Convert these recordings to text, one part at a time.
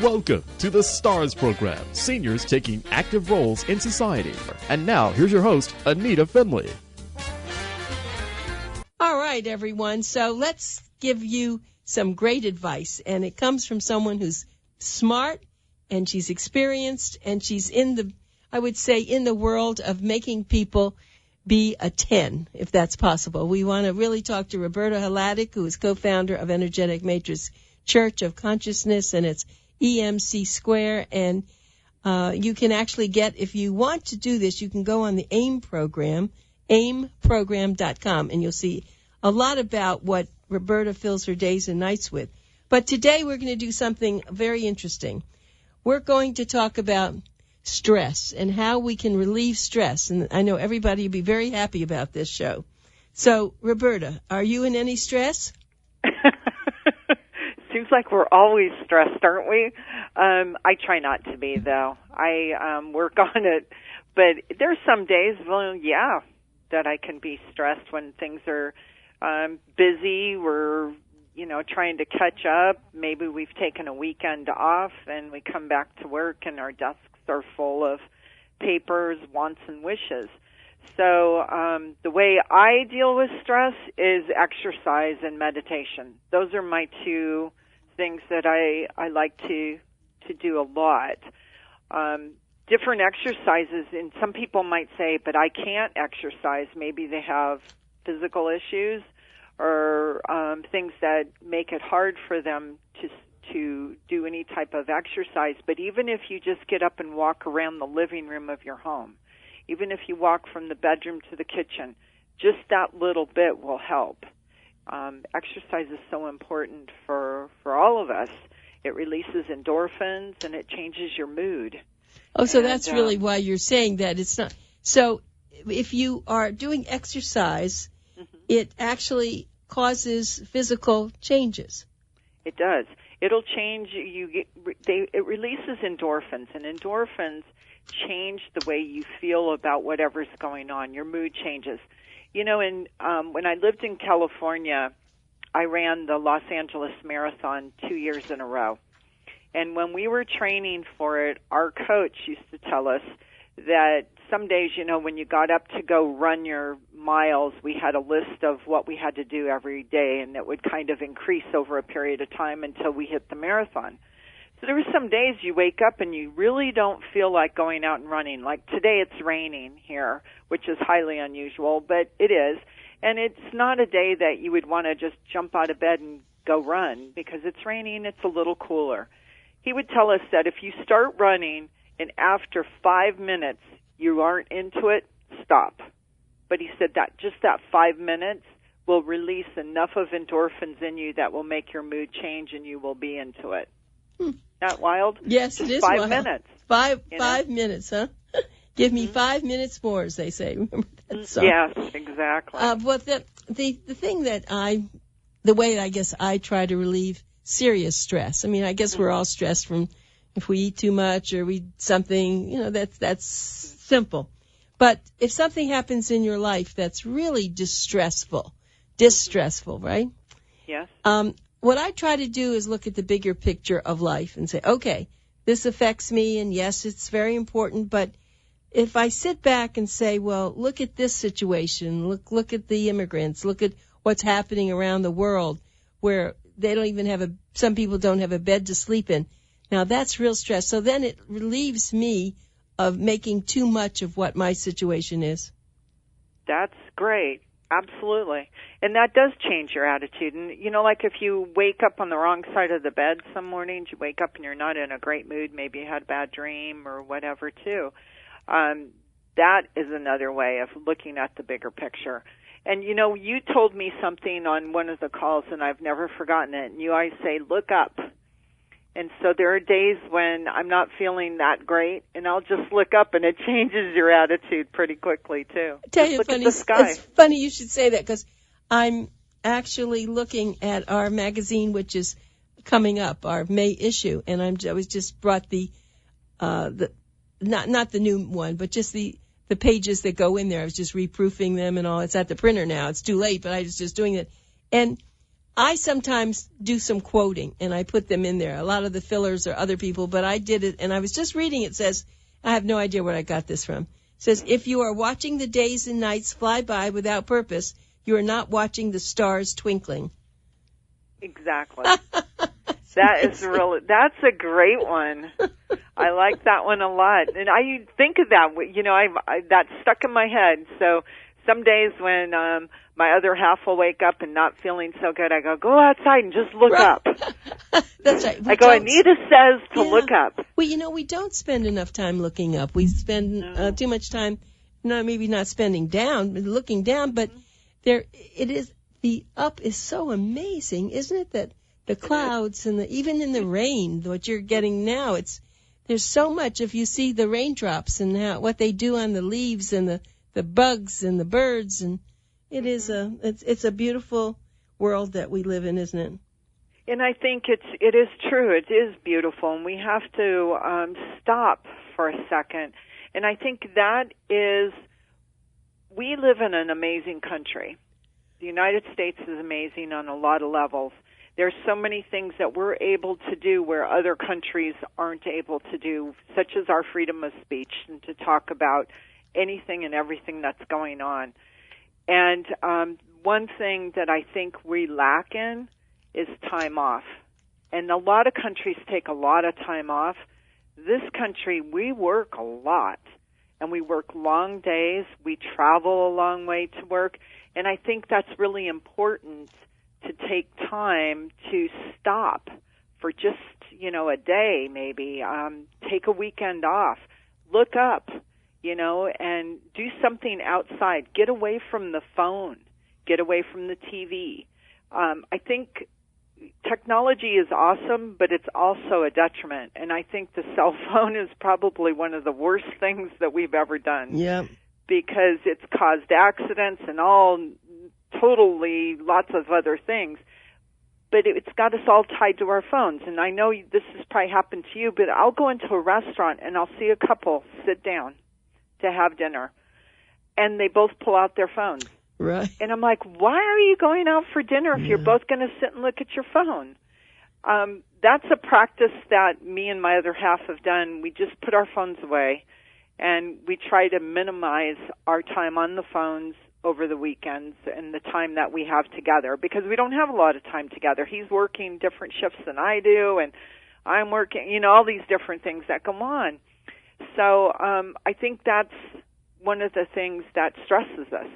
Welcome to the STARS program, seniors taking active roles in society. And now, here's your host, ANITA FINLEY. All right, everyone. So let's give you some great advice. And it comes from someone who's smart and she's experienced and she's in the world of making people be a 10, if that's possible. We want to really talk to Roberta Hladek, who is co-founder of Energetic Matrix Church of Consciousness, and it's EMC Square. And you can actually get, if you want to do this, you can go on the AIM program, aimprogram.com, and you'll see a lot about what Roberta fills her days and nights with. But today we're going to do something very interesting. We're going to talk about stress and how we can relieve stress. And I know everybody will be very happy about this show. So, Roberta, are you in any stress? Seems like we're always stressed, aren't we? I try not to be, though. I work on it. But there's some days, that I can be stressed when things are busy. We're, trying to catch up. Maybe we've taken a weekend off and we come back to work and our desks are full of papers, wants, and wishes. So the way I deal with stress is exercise and meditation. Those are my two things that I like to do a lot. Different exercises, and some people might say, but I can't exercise. Maybe they have physical issues or things that make it hard for them to do any type of exercise. But even if you just get up and walk around the living room of your home, even if you walk from the bedroom to the kitchen, just that little bit will help. Exercise is so important for all of us. It releases endorphins and it changes your mood. Oh, so that's really why you're saying that. It's not. So if you are doing exercise, it actually causes physical changes. It does. It'll change. It releases endorphins, and endorphins change the way you feel about whatever's going on. Your mood changes. When I lived in California, I ran the Los Angeles Marathon 2 years in a row. And when we were training for it, our coach used to tell us that some days, when you got up to go run your miles, we had a list of what we had to do every day, and it would kind of increase over a period of time until we hit the marathon. So there were some days you wake up and you really don't feel like going out and running. Like today it's raining here, which is highly unusual, but it is. And it's not a day that you would want to just jump out of bed and go run because it's raining, it's a little cooler. He would tell us that if you start running and after 5 minutes you aren't into it, stop. But he said that just that 5 minutes will release enough of endorphins in you that will make your mood change and you will be into it. Not wild? Yes, just it is 5 wild. minutes. Five minutes, huh? Give me 5 minutes more, as they say. Remember that song? Yes, exactly. Well, the thing that the way I guess I try to relieve serious stress. I mean, I guess we're all stressed from if we eat too much or we eat something, that's simple. But if something happens in your life that's really distressful, right? Yes. What I try to do is look at the bigger picture of life and say, okay, this affects me, and yes, it's very important, but if I sit back and say, well, look at this situation, look at the immigrants, look at what's happening around the world where they don't even some people don't have a bed to sleep in. Now that's real stress. So then it relieves me of making too much of what my situation is. That's great. Absolutely. And that does change your attitude. And, like if you wake up on the wrong side of the bed some mornings, you wake up and you're not in a great mood, maybe you had a bad dream or whatever too. That is another way of looking at the bigger picture. And, you told me something on one of the calls, and I've never forgotten it. And you always say, look up. And so there are days when I'm not feeling that great, and I'll just look up, and it changes your attitude pretty quickly, too. Tell you, look at the sky. It's funny you should say that, because I'm actually looking at our magazine, which is coming up, our May issue, and I was just brought not the new one, but just the pages that go in there. I was just reproofing them and all. It's at the printer now. It's too late, but I was just doing it. And I sometimes do some quoting, and I put them in there. A lot of the fillers are other people, but I did it, and I was just reading. It says, I have no idea where I got this from. It says, if you are watching the days and nights fly by without purpose, you are not watching the stars twinkling. Exactly. That's a great one. I like that one a lot. And I think of that, that's stuck in my head. So some days when my other half will wake up and not feeling so good, I go outside and just look up. That's right. Anita says to look up. Well, we don't spend enough time looking up. We spend too much time, maybe not spending down, looking down, but it is, the up is so amazing, isn't it? That the clouds and even in the rain, what you're getting now, there's so much. If you see the raindrops and what they do on the leaves and the bugs and the birds, and it's a beautiful world that we live in, isn't it? And I think it is true. It is beautiful, and we have to stop for a second. And I think we live in an amazing country. The United States is amazing on a lot of levels. There's so many things that we're able to do where other countries aren't able to do, such as our freedom of speech and to talk about anything and everything that's going on. And one thing that I think we lack in is time off. And a lot of countries take a lot of time off. This country, we work a lot. And we work long days. We travel a long way to work. And I think that's really important to take time to stop for just, a day maybe. Take a weekend off. Look up, and do something outside. Get away from the phone. Get away from the TV. I think technology is awesome, but it's also a detriment. And I think the cell phone is probably one of the worst things that we've ever done. Yeah. Because it's caused accidents and lots of other things. But it's got us all tied to our phones. And I know this has probably happened to you, but I'll go into a restaurant and I'll see a couple sit down to have dinner, and they both pull out their phones. Right. And I'm like, why are you going out for dinner if you're both going to sit and look at your phone? That's a practice that me and my other half have done. We just put our phones away, and we try to minimize our time on the phones over the weekends and the time that we have together, because we don't have a lot of time together. He's working different shifts than I do, and I'm working, all these different things that go on. So I think that's one of the things that stresses us.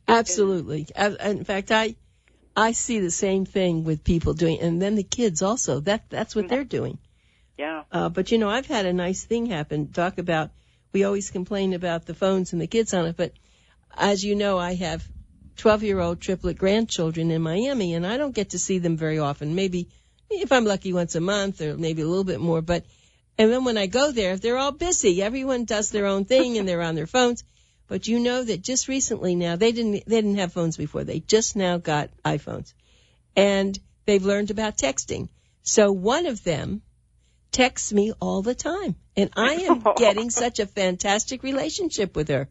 Absolutely. In fact, I see the same thing with people doing, and then the kids also. That's what they're doing. Yeah. But I've had a nice thing happen. We always complain about the phones and the kids on it, but as you know, I have 12-year-old triplet grandchildren in Miami, and I don't get to see them very often. Maybe if I'm lucky once a month, or maybe a little bit more. And then when I go there, they're all busy. Everyone does their own thing, and they're on their phones. But you know that just recently now, they didn't have phones before. They just now got iPhones. And they've learned about texting. So one of them texts me all the time. And I am getting such a fantastic relationship with her.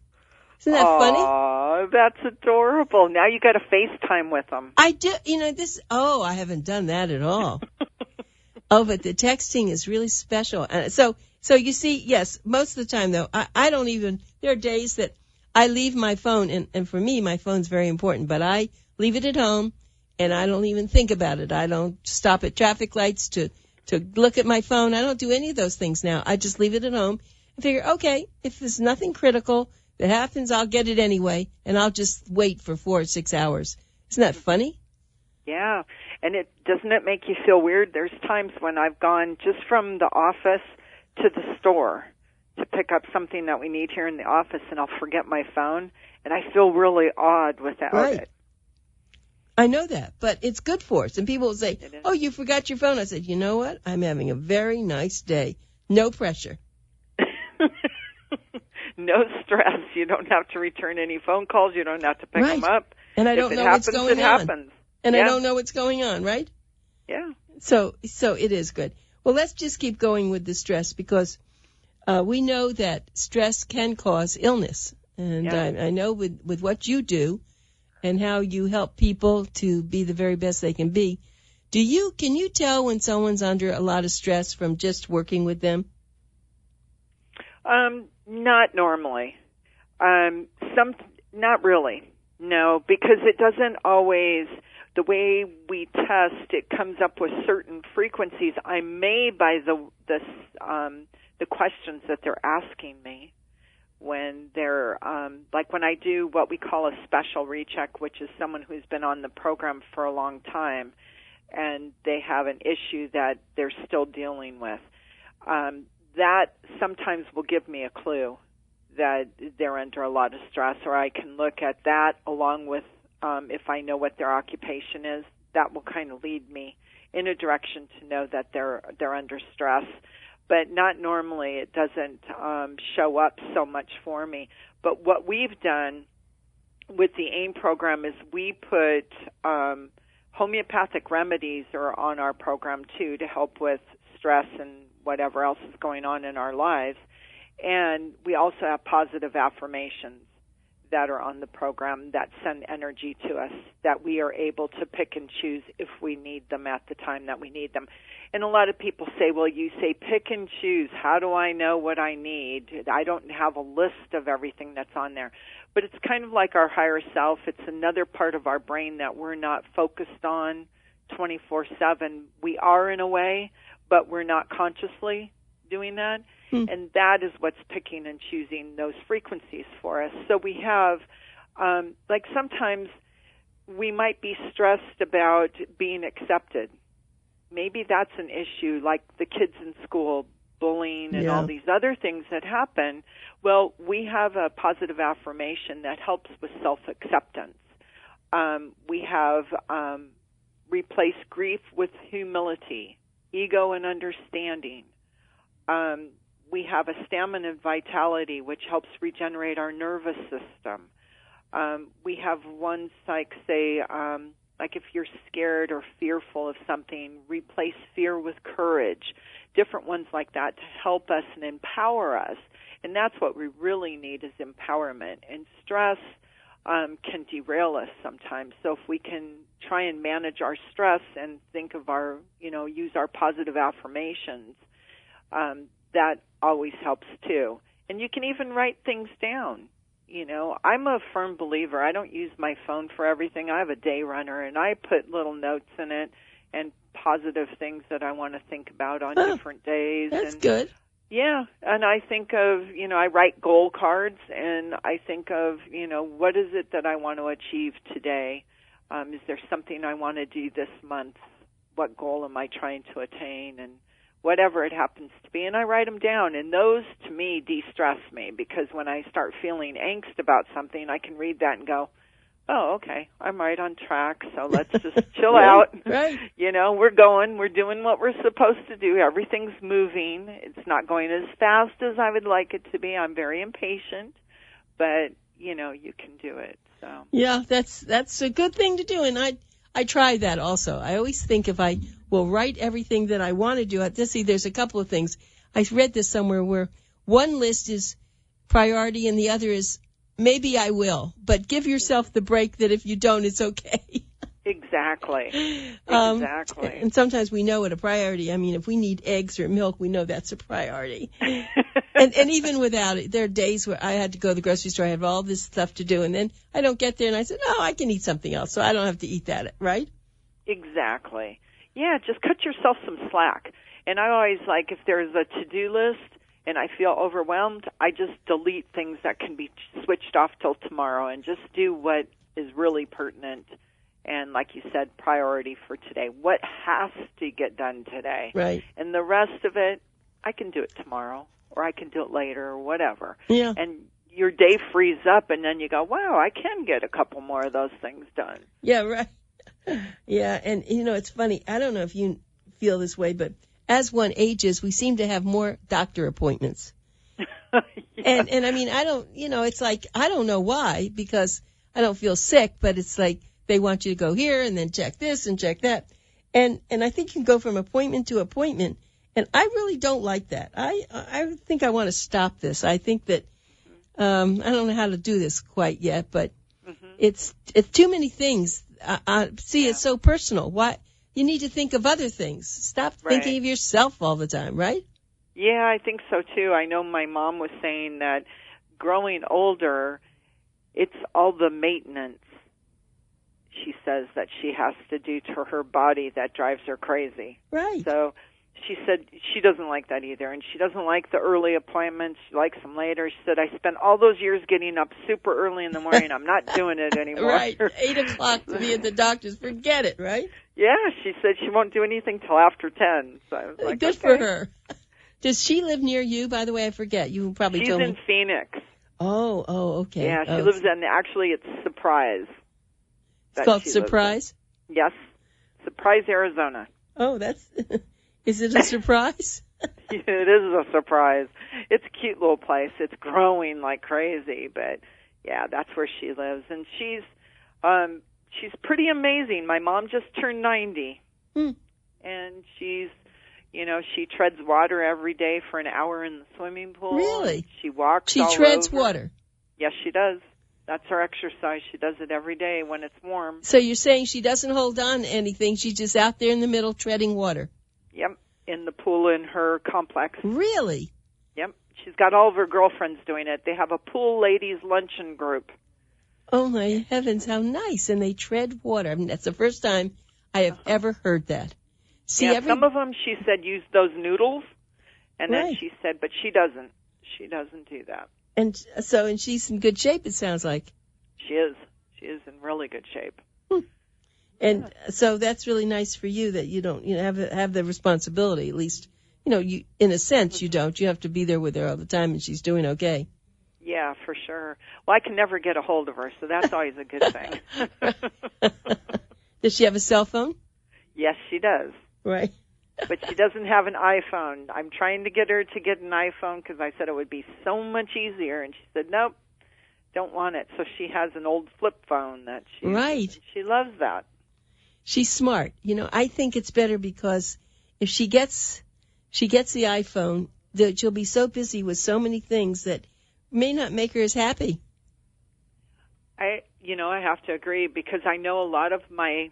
Isn't that funny? Oh, that's adorable. Now you got to FaceTime with them. I do. I haven't done that at all. But the texting is really special. So you see, yes, most of the time though, I don't even, there are days that I leave my phone, and for me, my phone's very important, but I leave it at home, and I don't even think about it. I don't stop at traffic lights to look at my phone. I don't do any of those things now. I just leave it at home and figure, okay, if there's nothing critical that happens, I'll get it anyway, and I'll just wait for 4 or 6 hours. Isn't that funny? Yeah, and doesn't it make you feel weird? There's times when I've gone just from the office to the store to pick up something that we need here in the office, and I'll forget my phone, and I feel really odd without it. I know that, but it's good for us. And people will say, oh, you forgot your phone. I said, you know what? I'm having a very nice day. No pressure. No stress. You don't have to return any phone calls. You don't have to pick them up. And I don't know what's going on. Happens. And I don't know what's going on, right? Yeah. So it is good. Well, let's just keep going with the stress, because we know that stress can cause illness. And I know with what you do, and how you help people to be the very best they can be. Can you tell when someone's under a lot of stress from just working with them? Not normally. Not really. No, because it doesn't always, the way we test, it comes up with certain frequencies. I may, by the questions that they're asking me, when they're, like when I do what we call a special recheck, which is someone who's been on the program for a long time, and they have an issue that they're still dealing with, that sometimes will give me a clue that they're under a lot of stress, or I can look at that along with, if I know what their occupation is, that will kind of lead me in a direction to know that they're under stress. But not normally. It doesn't show up so much for me. But what we've done with the AIM program is we put homeopathic remedies are on our program too to help with stress and whatever else is going on in our lives. And we also have positive affirmations that are on the program that send energy to us that we are able to pick and choose if we need them at the time that we need them. And a lot of people say, well, you say pick and choose. How do I know what I need? I don't have a list of everything that's on there. But it's kind of like our higher self. It's another part of our brain that we're not focused on 24/7. We are in a way, but we're not consciously doing that. And that is what's picking and choosing those frequencies for us. So we have, like sometimes we might be stressed about being accepted. Maybe that's an issue, like the kids in school, bullying and all these other things that happen. Well, we have a positive affirmation that helps with self-acceptance. We have replaced grief with humility, ego and understanding. We have a stamina and vitality, which helps regenerate our nervous system. We have ones like, say, like if you're scared or fearful of something, replace fear with courage. Different ones like that to help us and empower us. And that's what we really need is empowerment. And stress can derail us sometimes. So if we can try and manage our stress and think of our, use our positive affirmations, that always helps too. And you can even write things down. I'm a firm believer. I don't use my phone for everything. I have a day runner, and I put little notes in it and positive things that I want to think about on different days. That's good. Yeah, and I think of, I write goal cards, and I think of, what is it that I want to achieve today? Is there something I want to do this month? What goal am I trying to attain? And whatever it happens to be, and I write them down. And those, to me, de-stress me, because when I start feeling angst about something, I can read that and go, oh, okay, I'm right on track, so let's just chill out. Right. We're doing what we're supposed to do. Everything's moving. It's not going as fast as I would like it to be. I'm very impatient, but, you can do it. So yeah, that's a good thing to do, and I try that also. I always think if I will write everything that I want to do. There's a couple of things. I read this somewhere where one list is priority and the other is maybe I will, but give yourself the break that if you don't, it's okay. Exactly. And sometimes we know what a priority. I mean, if we need eggs or milk, we know that's a priority. and even without it, there are days where I had to go to the grocery store. I have all this stuff to do, and then I don't get there, and I said, no, I can eat something else, so I don't have to eat that, right? Exactly. Yeah, just cut yourself some slack. And I always if there's a to-do list and I feel overwhelmed, I just delete things that can be switched off till tomorrow and just do what is really pertinent and, like you said, priority for today. What has to get done today? Right. And the rest of it, I can do it tomorrow or I can do it later or whatever. Yeah. And your day frees up and then you go, wow, I can get a couple more of those things done. Yeah, right. Yeah, and it's funny. I don't know if you feel this way, but as one ages, we seem to have more doctor appointments. Yeah. And I mean, I don't, it's like, I don't know why, because I don't feel sick, but it's like they want you to go here and then check this and check that. And I think you can go from appointment to appointment, and I really don't like that. I think I want to stop this. I think that, I don't know how to do this quite yet, but It's too many things. It's so personal. Why? You need to think of other things. Stop thinking of yourself all the time, right? Yeah, I think so too. I know my mom was saying that growing older, it's all the maintenance, she says, that she has to do to her body that drives her crazy. Right. So she said she doesn't like that either, and she doesn't like the early appointments. She likes them later. She said, I spent all those years getting up super early in the morning. I'm not doing it anymore. Right. 8 o'clock to be at the doctor's. Forget it, right? Yeah, she said she won't do anything till after 10. So I was like, good for her. Does she live near you, by the way? I forget. You probably told me. She's in Phoenix. Oh, okay. Yeah, she lives in, actually, it's Surprise. It's called Surprise? Yes. Surprise, Arizona. Oh, is it a surprise? It is a surprise. It's a cute little place. It's growing like crazy, but yeah, that's where she lives. And she's pretty amazing. My mom just turned 90. And she's, she treads water every day for an hour in the swimming pool. Really? She walks She treads water? Yes, she does. That's her exercise. She does it every day when it's warm. So you're saying she doesn't hold on to anything. She's just out there in the middle treading water. Yep, in the pool in her complex. Really? Yep. She's got all of her girlfriends doing it. They have a pool ladies luncheon group. Oh, my heavens, how nice. And they tread water. I mean, that's the first time I have ever heard that. See, some of them, she said, use those noodles. And then she said, but she doesn't. She doesn't do that. And she's in good shape, it sounds like. She is. She is in really good shape. And so that's really nice for you that you don't, have the responsibility. At least, you, in a sense, you don't. You have to be there with her all the time, and she's doing okay. Yeah, for sure. Well, I can never get a hold of her, so that's always a good thing. Does she have a cell phone? Yes, she does. Right. But she doesn't have an iPhone. I'm trying to get her to get an iPhone because I said it would be so much easier, and she said, nope, don't want it. So she has an old flip phone that she loves that. She's smart. I think it's better because if she gets the iPhone, that she'll be so busy with so many things that may not make her as happy. I have to agree because I know a lot of my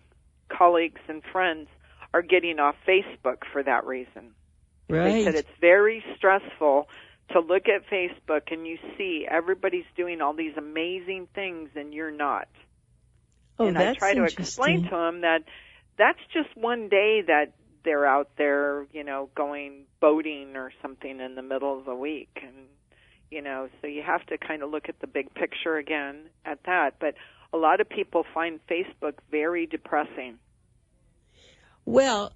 colleagues and friends are getting off Facebook for that reason. Right. They said it's very stressful to look at Facebook and you see everybody's doing all these amazing things and you're not. Oh, and that's I try to explain to them that that's just one day that they're out there, going boating or something in the middle of the week. And, so you have to kind of look at the big picture again at that. But a lot of people find Facebook very depressing. Well,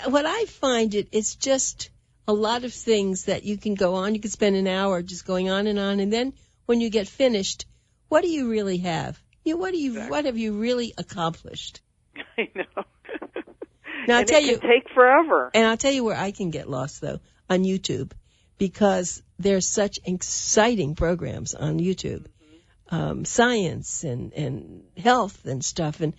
what I find it's just a lot of things that you can go on. You can spend an hour just going on. And then when you get finished, what do you really have? What have you really accomplished? I know. Now, it can take forever. And I'll tell you where I can get lost, though, on YouTube, because there's such exciting programs on YouTube, science and health and stuff. And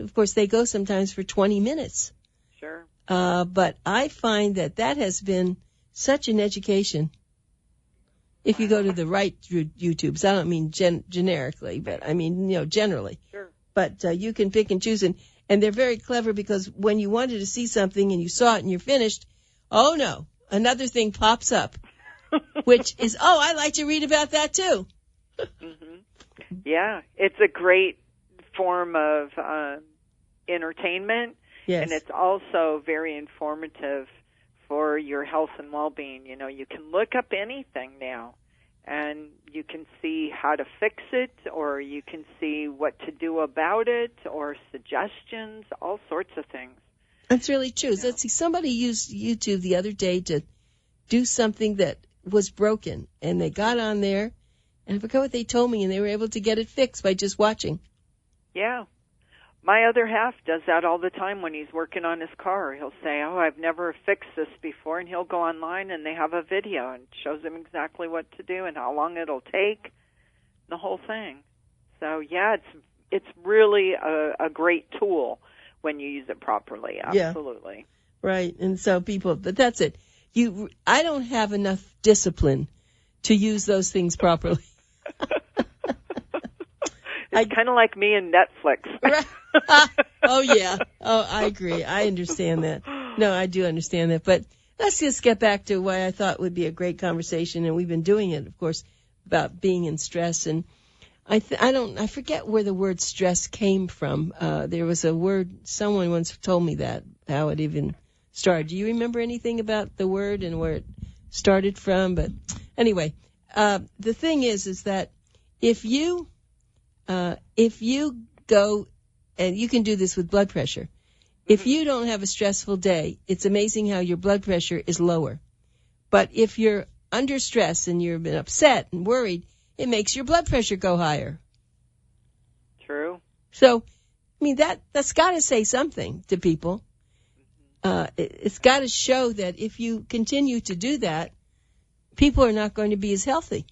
of course, they go sometimes for 20 minutes. Sure. But I find that has been such an education. If you go to the right YouTubes, I don't mean generically, but I mean, generally. Sure. But you can pick and choose, and they're very clever because when you wanted to see something and you saw it and you're finished, oh no, another thing pops up, which is, I'd like to read about that too. Yeah, it's a great form of entertainment, yes. And it's also very informative for your health and well-being. You can look up anything now, and you can see how to fix it, or you can see what to do about it, or suggestions, all sorts of things. That's really true. Let's see, somebody used YouTube the other day to do something that was broken, and they got on there, and I forgot what they told me, and they were able to get it fixed by just watching. Yeah. My other half does that all the time when he's working on his car. He'll say, I've never fixed this before, and he'll go online, and they have a video and shows him exactly what to do and how long it'll take, the whole thing. So, yeah, it's really a great tool when you use it properly. Absolutely. Yeah. Right, and so but that's it. I don't have enough discipline to use those things properly. It's kind of like me and Netflix. Oh, yeah. Oh, I agree. I understand that. No, I do understand that. But let's just get back to why I thought would be a great conversation, and we've been doing it, of course, about being in stress. And I forget where the word stress came from. There was a word, someone once told me that, how it even started. Do you remember anything about the word and where it started from? But anyway, the thing is that if you go, and you can do this with blood pressure, if you don't have a stressful day, it's amazing how your blood pressure is lower. But if you're under stress and you've been upset and worried, it makes your blood pressure go higher. True. So, I mean, that's got to say something to people. It's got to show that if you continue to do that, people are not going to be as healthy.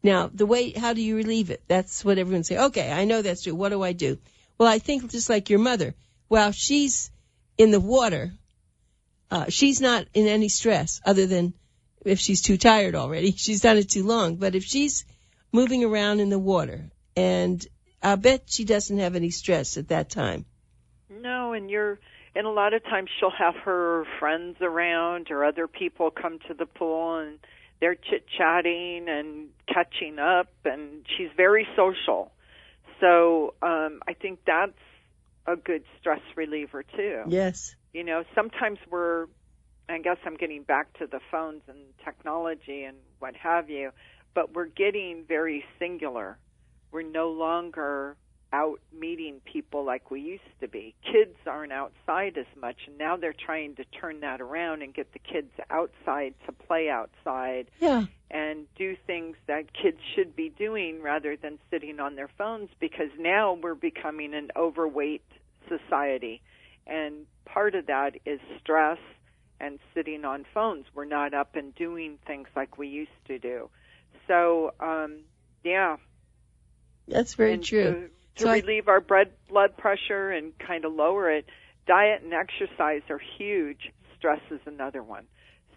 Now, how do you relieve it? That's what everyone say. Okay, I know that's true. What do I do? Well, I think just like your mother, while she's in the water, she's not in any stress other than if she's too tired already. She's done it too long. But if she's moving around in the water, and I bet she doesn't have any stress at that time. No, and a lot of times she'll have her friends around or other people come to the pool, and they're chit-chatting and catching up, and she's very social. So I think that's a good stress reliever, too. Yes. You know, sometimes I guess I'm getting back to the phones and technology and what have you, but we're getting very singular. We're no longer out meeting people like we used to be. Kids aren't outside as much, and now they're trying to turn that around and get the kids outside to play outside and do things that kids should be doing rather than sitting on their phones, because now we're becoming an overweight society, and part of that is stress and sitting on phones. We're not up and doing things like we used to do. So, That's very true. To relieve our blood pressure and kind of lower it, diet and exercise are huge. Stress is another one.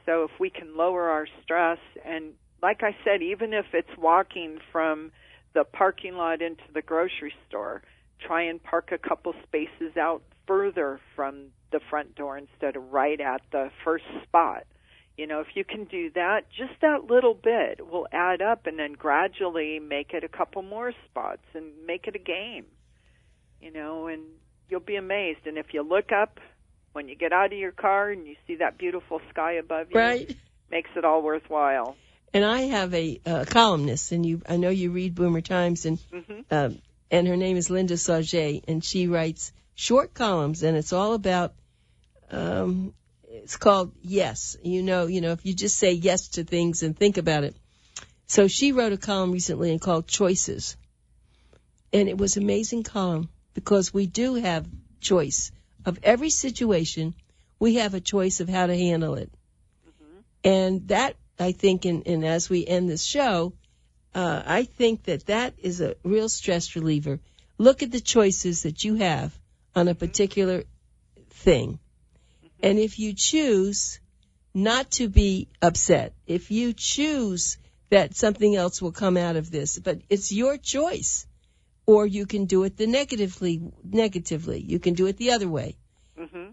So if we can lower our stress, and like I said, even if it's walking from the parking lot into the grocery store, try and park a couple spaces out further from the front door instead of right at the first spot. You know, if you can do that, just that little bit will add up, and then gradually make it a couple more spots and make it a game, you know, and you'll be amazed. And if you look up when you get out of your car and you see that beautiful sky above you, right, makes it all worthwhile. And I have a columnist, and I know you read Boomer Times, and and her name is Linda Sauget, and she writes short columns, and it's all about it's called Yes. You know, if you just say yes to things and think about it. So she wrote a column recently called Choices. And it was an amazing column because we do have choice of every situation. We have a choice of how to handle it. And that, I think, and as we end this show, I think that is a real stress reliever. Look at the choices that you have on a particular thing. And if you choose not to be upset, if you choose that something else will come out of this, but it's your choice, or you can do it negatively. You can do it the other way.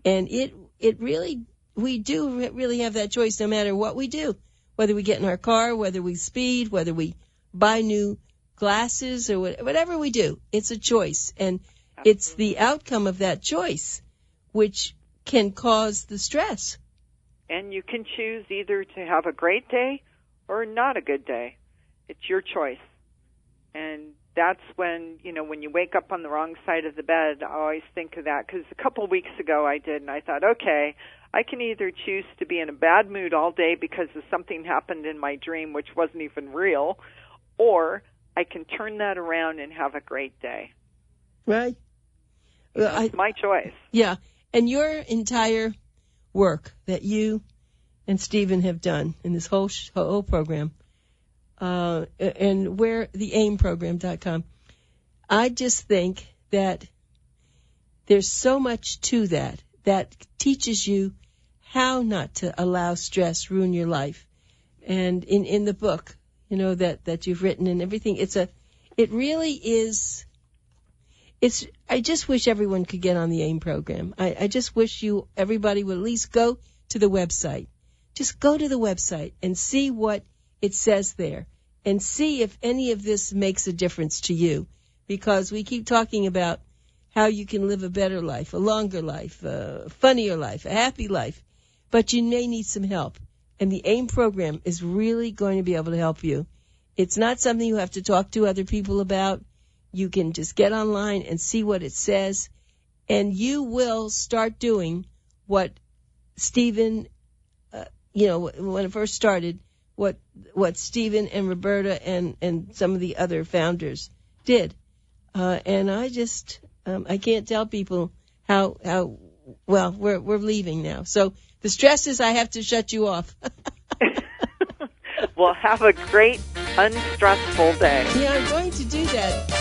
And we do really have that choice no matter what we do, whether we get in our car, whether we speed, whether we buy new glasses, or whatever we do. It's a choice, and it's the outcome of that choice which can cause the stress. And you can choose either to have a great day or not a good day. It's your choice. And that's when, when you wake up on the wrong side of the bed, I always think of that, because a couple of weeks ago I did, and I thought, okay, I can either choose to be in a bad mood all day because of something happened in my dream which wasn't even real, or I can turn that around and have a great day. Right. Well, it's my choice. Yeah. And your entire work that you and Stephen have done in this whole program, and where the aimprogram.com, I just think that there's so much to that teaches you how not to allow stress ruin your life. And in the book, that you've written and everything, it's It really is. I just wish everyone could get on the AIM program. I just wish everybody would at least go to the website. Just go to the website and see what it says there and see if any of this makes a difference to you. Because we keep talking about how you can live a better life, a longer life, a funnier life, a happy life. But you may need some help. And the AIM program is really going to be able to help you. It's not something you have to talk to other people about. You can just get online and see what it says, and you will start doing what Stephen, when it first started, what Stephen and Roberta and some of the other founders did. And I can't tell people how well, we're leaving now. So the stress is I have to shut you off. Well, have a great, unstressful day. Yeah, I'm going to do that.